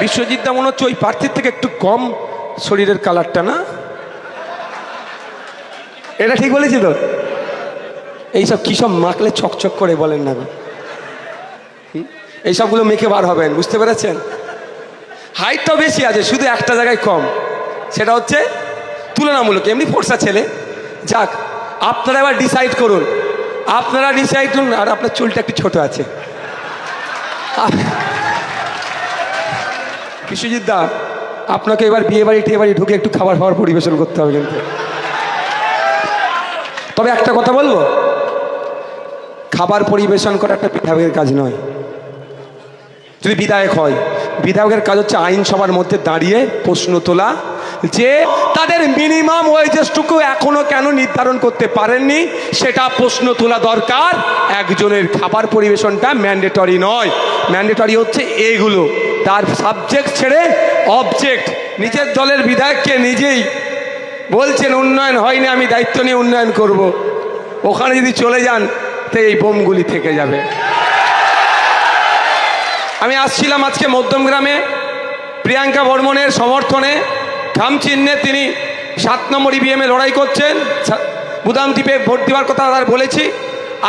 বিশ্বজিৎ দা মনে হচ্ছে ওই প্রার্থীর থেকে একটু কম শরীরের কালারটা, না? এটা ঠিক বলেছি তো? এইসব কী সব মাখলে চকচক করে বলেন না গো, এইসবগুলো মেখে বার হবেন, বুঝতে পেরেছেন? হাইটটা বেশি আছে, শুধু একটা জায়গায় কম, সেটা হচ্ছে তুলনামূলক এমনি ফর্সা ছেলে। যাক, আপনারা এবার ডিসাইড করুন, আপনারা ডিসাইড করুন। আর আপনার চুলটা একটু ছোট আছে। বিশ্বজিৎ দা, আপনাকে এবার বিয়ে বাড়ি ঢুকে একটু খাবার খাবার পরিবেশন করতে হবে কিন্তু। তবে একটা কথা বলবো, খাবার পরিবেশন করা একটা বিধায়কের কাজ নয়। যদি বিধায়ক হয়, বিধায়কের কাজ হচ্ছে আইনসভার মধ্যে দাঁড়িয়ে প্রশ্ন তোলা যে তাদের মিনিমাম ওয়েজেসটুকু এখনো কেন নির্ধারণ করতে পারেননি, সেটা প্রশ্ন তোলা দরকার। একজনের খাবার পরিবেশনটা ম্যান্ডেটরি নয়, ম্যান্ডেটরি হচ্ছে এইগুলো। তার সাবজেক্ট ছেড়ে অবজেক্ট। নিজের দলের বিধায়ককে নিজেই বলছেন উন্নয়ন হয়নি, আমি দায়িত্ব নিয়ে উন্নয়ন করব। ওখানে যদি চলে যান তো এই বোমগুলি থেকে যাবে। আমি আসছিলাম আজকে মধ্যমগ্রামে প্রিয়াঙ্কা বর্মনের সমর্থনে, খাম চিহ্নে তিনি 7 নম্বর ইভিএমে লড়াই করছেন। বুদাম দ্বীপে ভোট দেওয়ার কথা আর বলেছি।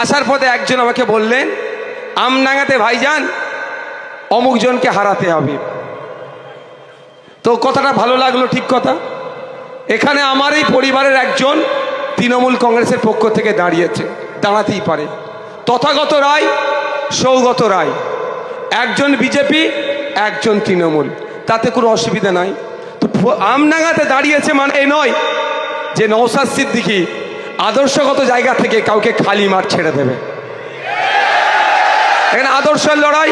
আসার পথে একজন আমাকে বললেন, আমডাঙ্গাতে ভাইজান অমুক জনকে হারাতে হবে। তো কথাটা ভালো লাগলো, ঠিক কথা। এখানে আমার এই পরিবারের একজন তৃণমূল কংগ্রেসের পক্ষ থেকে দাঁড়িয়েছে, দাঁড়াতেই পারে। তথাগত রায়, সৌগত রায়, একজন বিজেপি, একজন তৃণমূল, তাতে কোনো অসুবিধা নাই। তো আমডাঙ্গাতে দাঁড়িয়েছে মানে এই নয় যে নওশাদ সিদ্দিকী আদর্শগত জায়গা থেকে কাউকে খালি মাঠ ছেড়ে দেবে। এখানে আদর্শের লড়াই,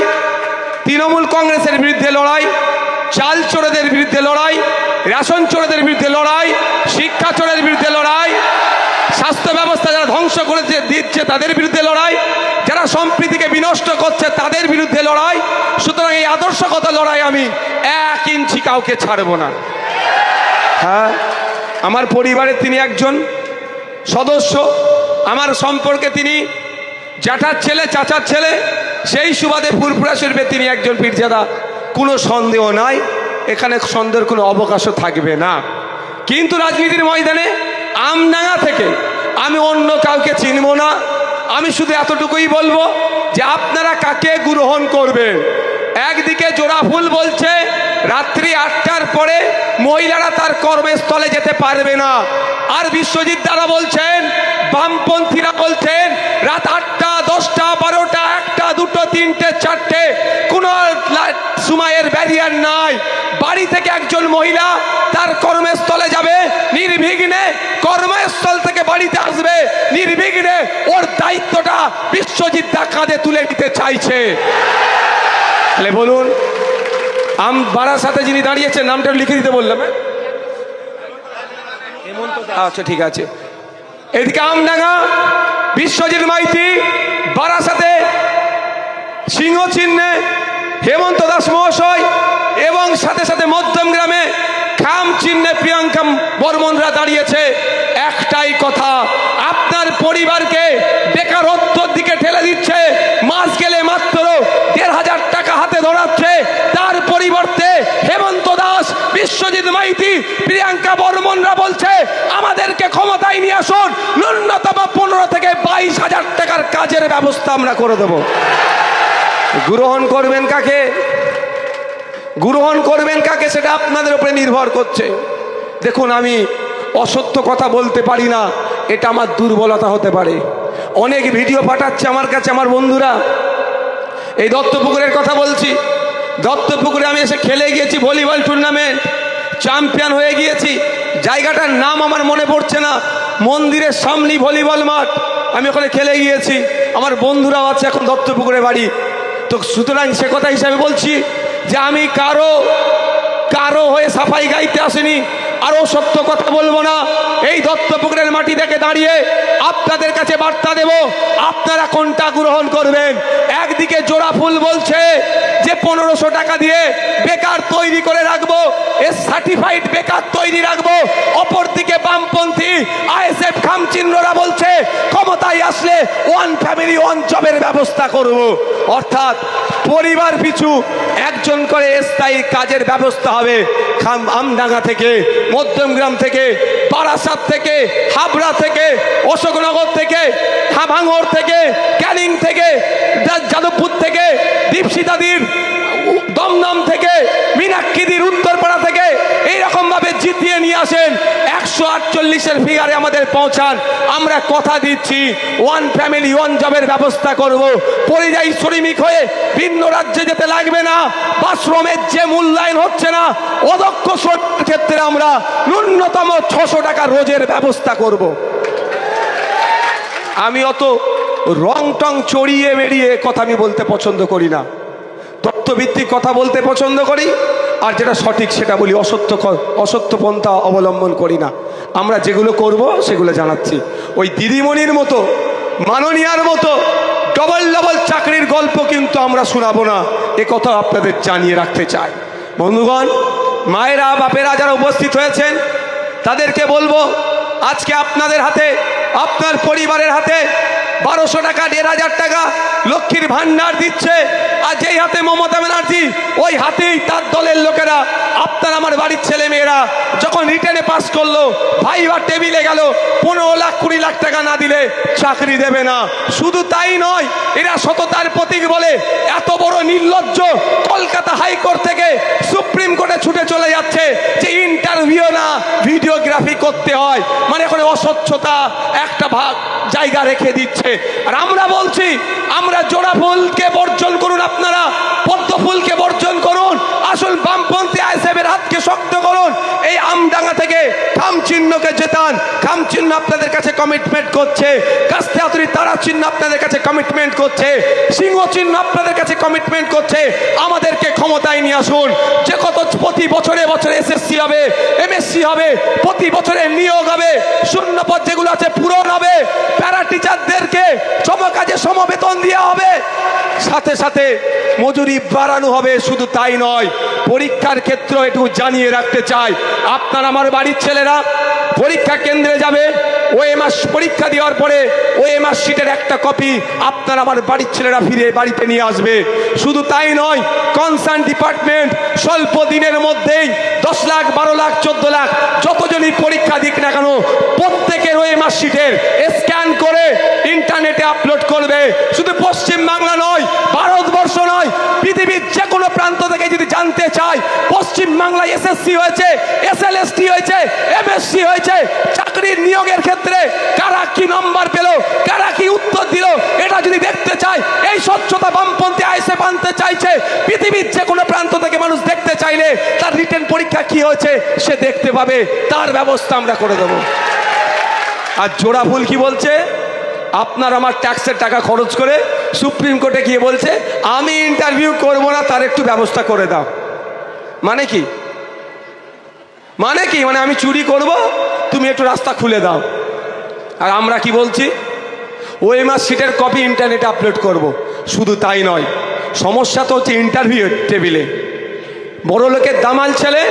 তৃণমূল কংগ্রেসের বিরুদ্ধে লড়াই, চাল চোরেদের বিরুদ্ধে লড়াই, রেশন চোরেদের বিরুদ্ধে লড়াই, শিক্ষা চোরের বিরুদ্ধে লড়াই, স্বাস্থ্য ব্যবস্থা যারা ধ্বংস করে দিচ্ছে তাদের বিরুদ্ধে লড়াই, যারা সম্প্রীতিকে বিনষ্ট করছে তাদের বিরুদ্ধে লড়াই। সুতরাং এই আদর্শগত লড়াই আমি 1 ইঞ্চি কাউকে ছাড়ব না। হ্যাঁ, আমার পরিবারের তিনি একজন সদস্য, আমার সম্পর্কে তিনি জ্যাঠার ছেলে, চাচার ছেলে, সেই সুবাদে ফুরফুরা শরীফে তিনি একজন পীরজাদা, কোনো সন্দেহ নাই, এখানে সন্দেহের কোনো অবকাশও থাকবে না। কিন্তু রাজনীতির ময়দানে আমডাঙ্গা থেকে আমি অন্য কাউকে চিনব না। আমি শুধু এতটুকুই বলবো যে আপনারা কাকে গ্রহণ করবেন। একদিকে জোড়াফুল বলছে রাত্রি 8টার পরে মহিলারা তার কর্মস্থলে যেতে পারবে না, আর বিশ্বজিৎ দ্বারা বলছেন, বামপন্থীরা বলছেন রাত 8টা, 10টা, 12টা, 1টা, 2টো, 3টে, 4টে কোনো সময়ের ব্যারিয়ার নাই। বাড়ি থেকে একজন মহিলা তার কর্মস্থলে যাবে নির্বিঘ্নে, কর্মস্থল থেকে বাড়িতে আসবে নির্বিঘ্নে। ওর দায়িত্বটা বিশ্বজিৎ দা কাঁধে তুলে নিতে চাইছে। তাহলে বলুন, বারাসাতে যিনি দাঁড়িয়েছেন, নামটা লিখে দিতে বললাম। আচ্ছা, ঠিক আছে। এদিকে আমডাঙ্গা বিশ্বজিৎ মাইতি, বারাসাতে সিংহ চিহ্নে হেমন্ত দাস মহাশয়, এবং সাথে সাথে মধ্যমগ্রামে খাম চিহ্নে প্রিয়াঙ্কা বর্মনরা দাঁড়িয়েছে। একটাই কথা, আপনার পরিবারকে বেকারত্বের দিকে ঠেলে দিচ্ছে। মাস গেলে মাত্র 1,500 টাকা হাতে ধরাচ্ছে, তার পরিবর্তে হেমন্ত দাস, বিশ্বজিৎ মাইতি, প্রিয়াঙ্কা বর্মনরা বলছে আমাদেরকে ক্ষমতায় নিয়ে আসুন, ন্যূনতম 15 থেকে 22,000 টাকার কাজের ব্যবস্থা আমরা করে দেব। গ্রহণ করবেন কাকে, গ্রহণ করবেন কাকে, সেটা আপনাদের উপরে নির্ভর করছে। দেখুন, আমি অসত্য কথা বলতে পারি না, এটা আমার দুর্বলতা হতে পারে। অনেক ভিডিও পাঠাচ্ছে আমার কাছে আমার বন্ধুরা। এই দত্তপুকুরের কথা বলছি, দত্তপুকুরে আমি এসে খেলে গিয়েছি ভলিবল টুর্নামেন্ট, চ্যাম্পিয়ন হয়ে গিয়েছি। জায়গাটার নাম আমার মনে পড়ছে না, মন্দিরের সামনেই ভলিবল মাঠ, আমি ওখানে খেলে গিয়েছি। আমার বন্ধুরাও আছে এখন দত্তপুকুরে বাড়ি। তো সুতরাং সে কথা হিসাবে বলছি যে আমি কারো হয়ে সাফাই গাইতে আসেনি, আরও সত্য কথা বলবো না। এই দত্তপুকুরের মাটি থেকে দাঁড়িয়ে আপনাদের কাছে বার্তা দেব, আপনারা কোনটা গ্রহণ করবেন। একদিকে জোড়াফুল বলছে যে 1500 টাকা দিয়ে বেকার তৈরি করে রাখবো, সার্টিফাইড বেকার তৈরি রাখবো। অপরদিকে বামপন্থী আইএসএফ খামচিহ্নরা বলছে ক্ষমতায় আসলে ওয়ান ফ্যামিলি ওয়ান জবের ব্যবস্থা করব, অর্থাৎ পরিবার পিছু একজন করে স্থায়ী কাজের ব্যবস্থা হবে। আমডাঙ্গা থেকে, মধ্যমগ্রাম থেকে, বারাসাত থেকে, হাবড়া থেকে, অশোকনগর থেকে, ভাঙড় থেকে, ক্যানিং থেকে, যাদবপুর থেকে, দীপশিতাদির দমদম থেকে, মীনাক্ষীদির উত্তরপাড়া থেকে এইরকম ভাবে জিতিয়ে নিয়ে আসেন 148-এর ফিগারে আমাদের পৌঁছান। আমরা কথা দিচ্ছি ওয়ান ফ্যামিলি ওয়ান জবের ব্যবস্থা করব। পরিযায়ী শ্রমিক হয়ে ভিন্ন রাজ্যে যেতে লাগবে না। বাথরুমের যে মূল্যায়ন হচ্ছে না, অদক্ষ শ্রমিকের ক্ষেত্রে আমরা ন্যূনতম 600 টাকা রোজের ব্যবস্থা করব। আমি অত রং টং চড়িয়ে বেরিয়ে কথা আমি বলতে পছন্দ করি না, তথ্যভিত্তিক কথা বলতে পছন্দ করি, আর যেটা সঠিক সেটা বলি, অসত্য পন্থা অবলম্বন করি না। আমরা যেগুলো করব সেগুলো জানাচ্ছি। ওই দিদিমণির মতো, মাননীয়ার মতো ডবল ডবল চাকরির গল্প কিন্তু আমরা শোনাবো না, এ কথা আপনাদের জানিয়ে রাখতে চাই। বন্ধুগণ, মায়েরা বাপেরা যারা উপস্থিত হয়েছেন তাদেরকে বলবো, আজকে আপনাদের হাতে, আপনার পরিবারের হাতে 1200 টাকা, 1500 টাকা লক্ষ্মীর ভান্ডার দিচ্ছে। আর যেই হাতে মমতা ব্যানার্জি, ওই হাতেই তার দলের লোকেরা, আপনার আমার বাড়ির ছেলে মেয়েরা যখন রিটেনে পাস করলো, ভাইবা টেবিলে গেল, 15 লাখ 20 লাখ টাকা না দিলে চাকরি দেবে না। শুধু তাই নয়, এরা সততার প্রতীক বলে এত বড় নির্লজ্জ, কলকাতা হাইকোর্ট থেকে সুপ্রিম কোর্টে ছুটে চলে যাচ্ছে যে ইন্টারভিউ না ভিডিওগ্রাফি করতে হয়, মানে এখন অস্বচ্ছতা একটা জায়গা রেখে দিচ্ছে। আর আমরা বলছি, আমরা জোড়া ফুলকে বর্জন করুন, আপনারা পদ্ম ফুলকে বর্জন করুন, আসল বামপন্থী আইএসএফের হাতকে শক্ত করুন। এই আমডাঙ্গা থেকে খামচিহ্নকে জেতান। খামচিহ্ন আপনাদের কাছে কমিটমেন্ট করছে, কাস্তে হাতুড়ি তারা চিহ্ন আপনাদের কাছে কমিটমেন্ট করছে, সিংহ চিহ্ন আপনাদের কাছে কমিটমেন্ট করছে। আমাদেরকে ক্ষমতায় নিয়ে আসুন। যে কত প্রতি বছরে বছরে এসএসসি হবে, এমএসসি হবে, প্রতি বছরে নিয়োগ হবে, শূন্য পদ যেগুলো আছে পূরণ হবে, প্যারা টিচারদেরকে সমকাজে সমবেতন দেওয়া হবে, সাথে সাথে মজুরি বাড়ানো হবে। শুধু তাই নয়, পরীক্ষার ক্ষেত্রে একটু জানিয়ে রাখতে চাই, আপনার আমার বাড়ির ছেলেরা পরীক্ষা কেন্দ্রে যাবে, ওএমআর পরীক্ষা দেওয়ার পরে ওএমআর শিটের একটা কপি আপনার আমার বাড়ির ছেলেরা ফিরে বাড়িতে নিয়ে আসবে। শুধু তাই নয়, কনসার্ন ডিপার্টমেন্ট স্বল্প দিনের মধ্যেই 10 লাখ 12 লাখ 14 লাখ যতজনই পরীক্ষা দিক না কেন, প্রত্যেকের ওএমআর শিটের স্ক্যান করে ইন্টারনেটে আপলোড করবে। শুধু পশ্চিম বাংলা নয়, ভারতবর্ষ নয়, পৃথিবীর যে কোনো প্রান্ত থেকে যদি জানতে চায় পশ্চিম বাংলায় এসএসসি হয়েছে, এসএলএসটি হয়েছে, এমএসসি হয়েছে, চাকরির নিয়োগের ক্ষেত্রে কারা কি নম্বর পেল, কারা কি উত্তর দিল, এটা যদি দেখতে চায়, এই স্বচ্ছতা বামপন্থী আইএসএফ আনতে চাইছে। পৃথিবীর যে কোনো প্রান্ত থেকে মানুষ দেখতে চাইলে তার রিটেন পরীক্ষা কি হয়েছে সে দেখতে পাবে, তার ব্যবস্থা আমরা করে দেবো। আর জোড়া ফুল কি বলছে, আপনার আমার ট্যাক্সের টাকা খরচ করে সুপ্রিম কোর্টে গিয়ে বলছে আমি ইন্টারভিউ করব না, তার একটু ব্যবস্থা করে দাও। মানে কি? মানে কি? মানে আমি চুরি করব, তুমি একটু রাস্তা খুলে দাও। আর আমরা কি বলছি, ওএমআর শিটের কপি ইন্টারনেটে আপলোড করব। শুধু তাই নয়, সমস্যা তো হচ্ছে ইন্টারভিউ টেবিলে বড় লোকের দামাল ছেলে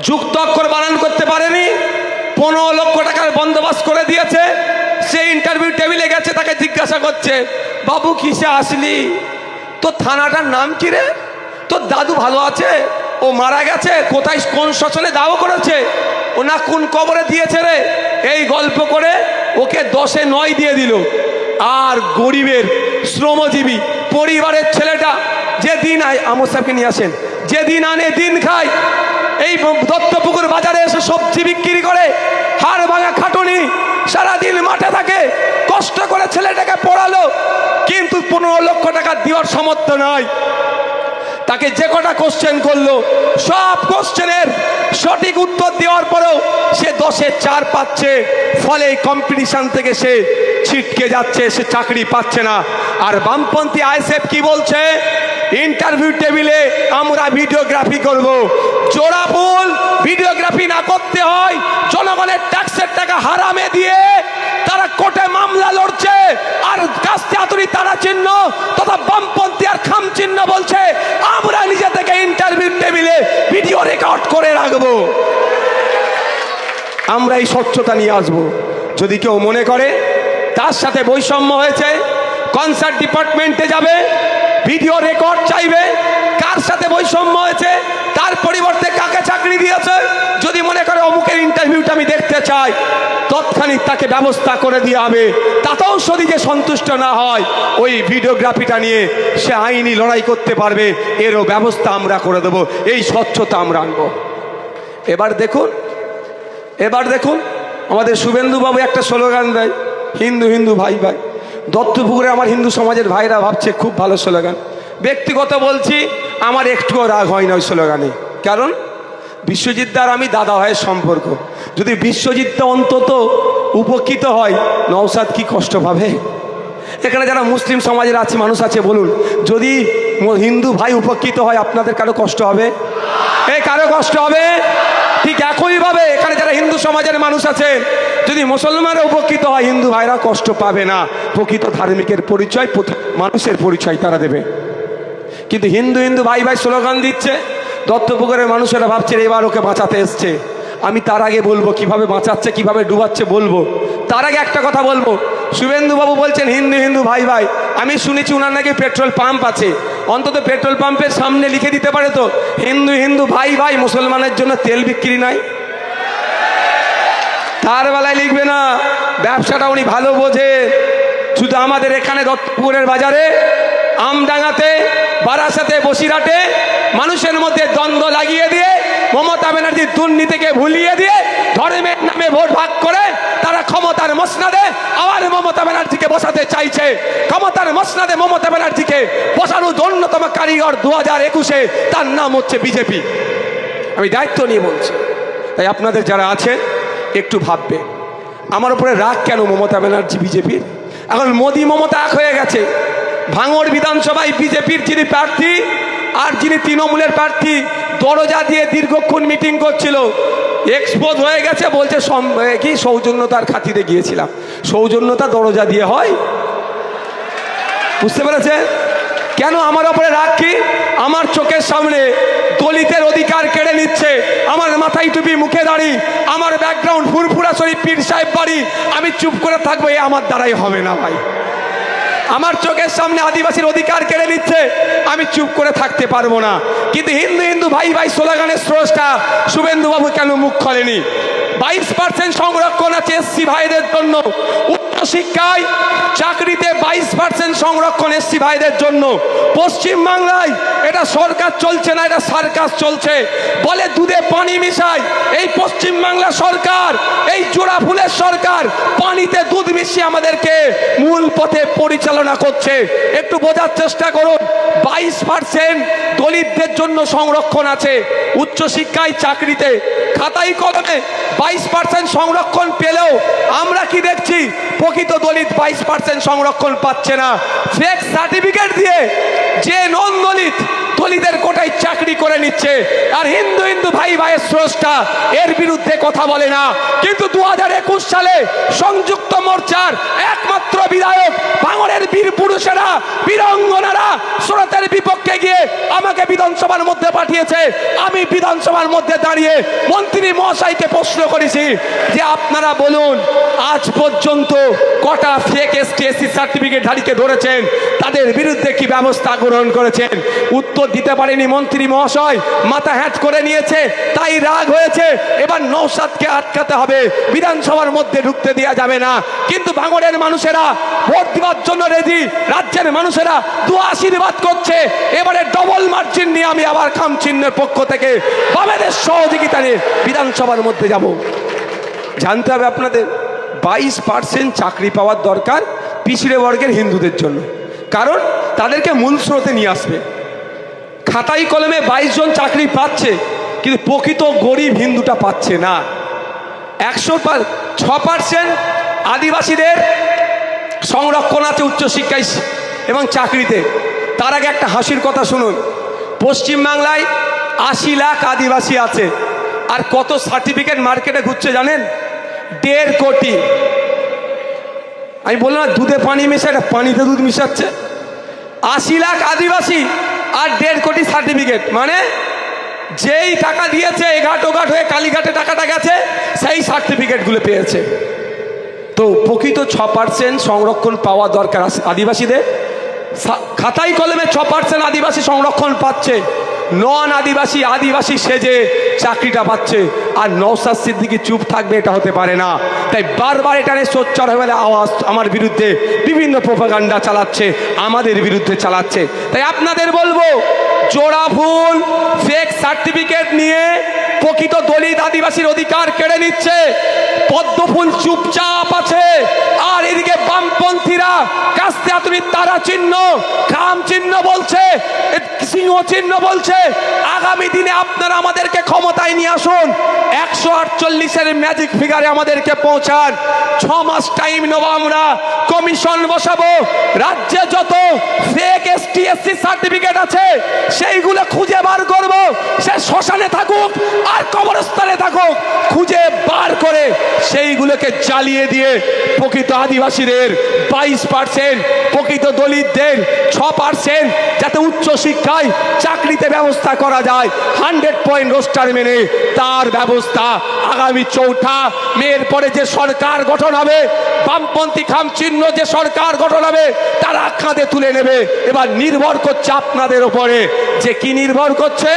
যুক্ত অক্ষর বানান করতে পারেনি, 15 লক্ষ টাকার বন্দোবস্ত করে দিয়েছে। সে ইন্টারভিউ টেবিলে গেছে, তাকে জিজ্ঞাসা করছে বাবু কিসে আসলি, তোর থানাটার নাম কি রে, তোর দাদু ভালো আছে, ও মারা গেছে, কোথায় কোন শ্মশানে দাহ করেছে, ও না কোন কবরে দিয়েছে রে, এই গল্প করে ওকে 10-এ 9 দিয়ে দিল। আর গরিবের শ্রমজীবী পরিবারের ছেলেটা যেদিন আমর সাহেবকে নিয়ে আসেন, যেদিন আনে দিন খায়, এই দত্তপুকুর বাজারে এসে সবজি বিক্রি করে, হাড় ভাঙা খাটুনি, সারাদিন মাঠে থাকে, কষ্ট করে ছেলেটাকে পড়ালো, কিন্তু 15 লক্ষ টাকা দেওয়ার সামর্থ্য নয়। তাকে যে কটা কোশ্চেন করলো সব কোশ্চেনের সঠিক উত্তর দেওয়ার পরেও সে 10-এ 4 পাচ্ছে, ফলে এই কম্পিটিশন থেকে সে ছিটকে যাচ্ছে, সে চাকরি পাচ্ছে না। আর বামপন্থী আইএসএফ কি বলছে, ইন্টারভিউ টেবিলে আমরা ভিডিওগ্রাফি করব। জোড়া ফুল ভিডিওগ্রাফি না করতে হয়, জনগণের ট্যাক্সের টাকা হারামে দিয়ে তারা কোর্টে মামলা লড়ছে। আর কাস্তে হাতুড়ি তারা চিহ্ন তথা বামপন্থী আর খাম চিহ্ন বলছে আমরা নিজে থেকে ইন্টারভিউ টেবিলে ভিডিও রেকর্ড করে রাখবো। আমরা এই স্বচ্ছতা নিয়ে আসবো। যদি কেউ মনে করে তার সাথে বৈষম্য হয়েছে, কনসার্ট ডিপার্টমেন্টে যাবে, ভিডিও রেকর্ড চাইবে, কার সাথে বৈষম্য হয়েছে, তার পরিবর্তে কাকে চাকরি দিয়েছে, যদি মনে করে অমুকের ইন্টারভিউটা আমি দেখতে চাই, তৎক্ষণিক তাকে ব্যবস্থা করে দেওয়া হবে। তাতেও যদি যে সন্তুষ্ট না হয়, ওই ভিডিওগ্রাফিটা নিয়ে সে আইনি লড়াই করতে পারবে, এরও ব্যবস্থা আমরা করে দেব। এই স্বচ্ছতা আমরা আনবো। এবার দেখুন আমাদের শুভেন্দুবাবু একটা স্লোগান দেয়, হিন্দু হিন্দু ভাই ভাই। দত্তপুকুরে আমার হিন্দু সমাজের ভাইরা ভাবছে খুব ভালো স্লোগান। ব্যক্তিগত বলছি, আমার একটুও রাগ হয় না ওই স্লোগানে। কারণ বিশ্বজিৎ দার আমি দাদা ভাইয়ের সম্পর্ক। যদি বিশ্বজিৎটা অন্তত উপকৃত হয়, নওশাদ কি কষ্ট পাবে? এখানে যারা মুসলিম সমাজের আছে মানুষ আছে, বলুন, যদি হিন্দু ভাই উপকৃত হয় আপনাদের কারো কষ্ট হবে? কারো কষ্ট হবে? ঠিক একইভাবে এখানে যারা হিন্দু সমাজের মানুষ আছে, যদি মুসলমানরা উপকৃত হয়, হিন্দু ভাইরা কষ্ট পাবে না। প্রকৃত ধার্মিকের পরিচয় মানুষের পরিচয় তারা দেবে। কিন্তু হিন্দু হিন্দু ভাই ভাই স্লোগান দিচ্ছে, দত্তপুকুরের মানুষেরা ভাবছে এবার ওকে বাঁচাতে এসছে। আমি তার আগে বলবো কিভাবে বাঁচাচ্ছে, কিভাবে ডুবাচ্ছে বলবো। তার আগে একটা কথা বলবো, শুভেন্দুবাবু বলছেন হিন্দু হিন্দু ভাই ভাই। আমি শুনেছি ওনার নাকি পেট্রোল পাম্প আছে, অন্তত পেট্রোল পাম্পের সামনে লিখে দিতে পারে তো হিন্দু হিন্দু ভাই ভাই, মুসলমানের জন্য তেল বিক্রি নাই। তার বেলায় লিখবে না, ব্যবসাটা উনি ভালো বোঝে। শুধু আমাদের এখানে দত্তপুকুরের বাজারে, আমডাঙ্গাতে, বারাসাতে, বসিরহাটে মানুষের মধ্যে দ্বন্দ্ব লাগিয়ে দিয়ে, মমতা ব্যানার্জির দুর্নীতিকে ভুলিয়ে দিয়ে, ধর্মের নামে ভোট ভাগ করে তারা ক্ষমতার মসনদে আবার মমতা ব্যানার্জিকে বসাতে চাইছে। ক্ষমতার মসনদে মমতা ব্যানার্জিকে বসানোর অন্যতম কারিগর 2021-এ, তার নাম হচ্ছে বিজেপি। আমি দায়িত্ব নিয়ে বলছি। তাই আপনাদের যারা আছেন একটু ভাববে, আমার উপরে রাগ কেন মমতা ব্যানার্জি বিজেপির? এখন মোদি মমতা এক হয়ে গেছে। ভাঙড় বিধানসভায় বিজেপির যিনি প্রার্থী আর যিনি তৃণমূলের প্রার্থী, দরজা দিয়ে দীর্ঘক্ষণ মিটিং করছিল, এক্সপোজ হয়ে গেছে। বলছে কি সৌজন্যতার খাতিরে গিয়েছিলাম। সৌজন্যতা দরজা দিয়ে হয়? বুঝতে পেরেছে? কেন আমার ওপরে রাগ? কি আমার চোখের সামনে দলিতের অধিকার কেড়ে নিচ্ছে, আমার মাথায় টুপি, মুখে দাড়ি, আমার ব্যাকগ্রাউন্ড ফুরফুরা শরীফ, পীর সাহেব বাড়ি, আমি চুপ করে থাকবো? এ আমার দ্বারাই হবে না ভাই। আমার চোখের সামনে আদিবাসীর অধিকার কেড়ে নিচ্ছে, আমি চুপ করে থাকতে পারবো না। কিন্তু হিন্দু হিন্দু ভাই ভাই স্লোগানের স্রষ্টা শুভেন্দুবাবু কেন মুখ খোলেনি? 22% সংরক্ষণ আছে এসসি ভাইদের জন্য। উচ্চশিক্ষায় চাকরিতে 22% সংরক্ষণ এসসি ভাইদের জন্য। পশ্চিমবাংলায় এটা সরকার চলছে না, এটা সার্কাস চলছে। বলে দুধে পানি মিশায়। এই পশ্চিমবাংলা সরকার, এই জোড়া ফুলের সরকার পানিতে দুধ মিশিয়ে আমাদেরকে মূল পথে পরিচালনা করছে। একটু বোঝার চেষ্টা করুন। 22% দলিতদের জন্য সংরক্ষণ আছে উচ্চশিক্ষায়, চাকরিতে, খাতায় কলমে। 22% সংরক্ষণ পেলেও আমরা কি দেখছি? প্রকৃত দলিত 22% সংরক্ষণ পাচ্ছে না। ফেক সার্টিফিকেট দিয়ে যে নন দলিত দলিতের কোটায় চাকরি করে নিচ্ছে। আর হিন্দু হিন্দু ভাই ভাইয়ের স্রষ্টা এর বিরুদ্ধে কথা বলে না। কিন্তু 2021 সালে সংযুক্ত মোর্চার একমাত্র বিধায়ক, ভাঙড়ের বীর পুরুষেরা, বীরাঙ্গনারা স্রোতের বিপক্ষে গিয়ে আমাকে বিধানসভার মধ্যে পাঠিয়েছে। আমি বিধানসভার মধ্যে দাঁড়িয়ে মন্ত্রী মহাশয়কে প্রশ্ন করেছি যে আপনারা বলুন, আজ পর্যন্ত কটা ফেক এসটি এসসি সার্টিফিকেটধারীকে ধরেছেন, তাদের বিরুদ্ধে কি ব্যবস্থা গ্রহণ করেছেন? উত্তর দিতে পারেনি মন্ত্রী মহাশয়। মাথা হ্যাট করে নিয়েছে, তাই রাগ হয়েছে। এবার নওশাদকে আটকাতে হবে, বিধানসভার মধ্যে ঢুকতে দেওয়া যাবে না। কিন্তু ভাঙড়ের মানুষেরা ভোট দেওয়ার জন্য রেডি, রাজ্যের মানুষেরা দোয়া আশীর্বাদ করছে। এবারে ডবল মার্জিন নিয়ে আমি আবার খাম চিহ্নের পক্ষ থেকে বামেদের সহযোগিতা নিয়ে বিধানসভার মধ্যে যাব। জানতে হবে আপনাদের, 22% চাকরি পাওয়ার দরকার পিছিয়ে বর্গের হিন্দুদের জন্য। কারণ তাদেরকে মূল স্রোতে নিয়ে আসবে। খাতাই কলমে 22 জন চাকরি পাচ্ছে, কিন্তু প্রকৃত গরিব হিন্দুটা পাচ্ছে না। 106% আদিবাসীদের সংরক্ষণ আছে উচ্চশিক্ষায় এবং চাকরিতে। তার আগে একটা হাসির কথা শুনুন। পশ্চিমবাংলায় 80 লাখ আদিবাসী আছে, আর কত সার্টিফিকেট মার্কেটে ঘুরছে জানেন? 1.5 কোটি। আমি বললাম না দুধে পানি মিশায়, এটা পানিতে দুধ মিশাচ্ছে। 80 লাখ আদিবাসী আর 1.5 কোটি সার্টিফিকেট, মানে যেই টাকা দিয়েছে এঘাট ওঘাট হয়ে কালীঘাটে টাকাটা গেছে, সেই সার্টিফিকেটগুলো পেয়েছে। তো প্রকৃত 6% সংরক্ষণ পাওয়া দরকার আদিবাসীদের। খাতাই কলমে 6% আদিবাসী সংরক্ষণ পাচ্ছে, নন আদিবাসী আদিবাসী সেজে চাকরিটা পাচ্ছে, আর নওশাদ সিদ্দিকী চুপ থাকবে এটা হতে পারে না। তাই বারবার এটা নিয়ে সোচ্চার হয়ে গেলে আওয়াজ আমার বিরুদ্ধে বিভিন্ন প্রোপাগান্ডা চালাচ্ছে, আমাদের বিরুদ্ধে চালাচ্ছে। তাই আপনাদের বলবো, জোড়া ভুল ফেক সার্টিফিকেট নিয়ে প্রকৃত দলিত আদিবাসীর অধিকার কেড়ে নিচ্ছে। পদ্মফুল চুপচাপ আছে, আর এদিকে বামপন্থীরা কাস্তে আতুরি তারা চিহ্ন, খাম চিহ্ন বলছে, সিংহ চিহ্ন বলছে। আগামী দিনে আপনারা আমাদেরকে ক্ষমতায় নিয়ে আসুন, 148-এর ম্যাজিক ফিগারে আমাদেরকে পৌঁছান। 6 মাস টাইম নেব, আমরা কমিশন বসাবো, রাজ্যে যত ফেক ST/SC সার্টিফিকেট আছে সেইগুলো খুঁজে বার করব। সে শ্মশানে থাকুক আর কবরস্থানে থাকুক, খুঁজে বার করে সেইগুলোকে জ্বালিয়ে দিয়ে প্রকৃত আদিবাসীদের 22%, প্রকৃত দলিতদের 6%, যাতে উচ্চ শিক্ষায় চাকরিতে ব্যবস্থা করা যায় 100 পয়েন্ট রোস্টার মেনে, তার ব্যবস্থা আগামী 4 মের পরে যে সরকার গঠন হবে, বামপন্থী খাম চিহ্ন যে সরকার গঠন হবে, তারা কাঁধে তুলে নেবে। এবার নির্ভর করছে আপনাদের উপরে, যে কি নির্ভর করছে,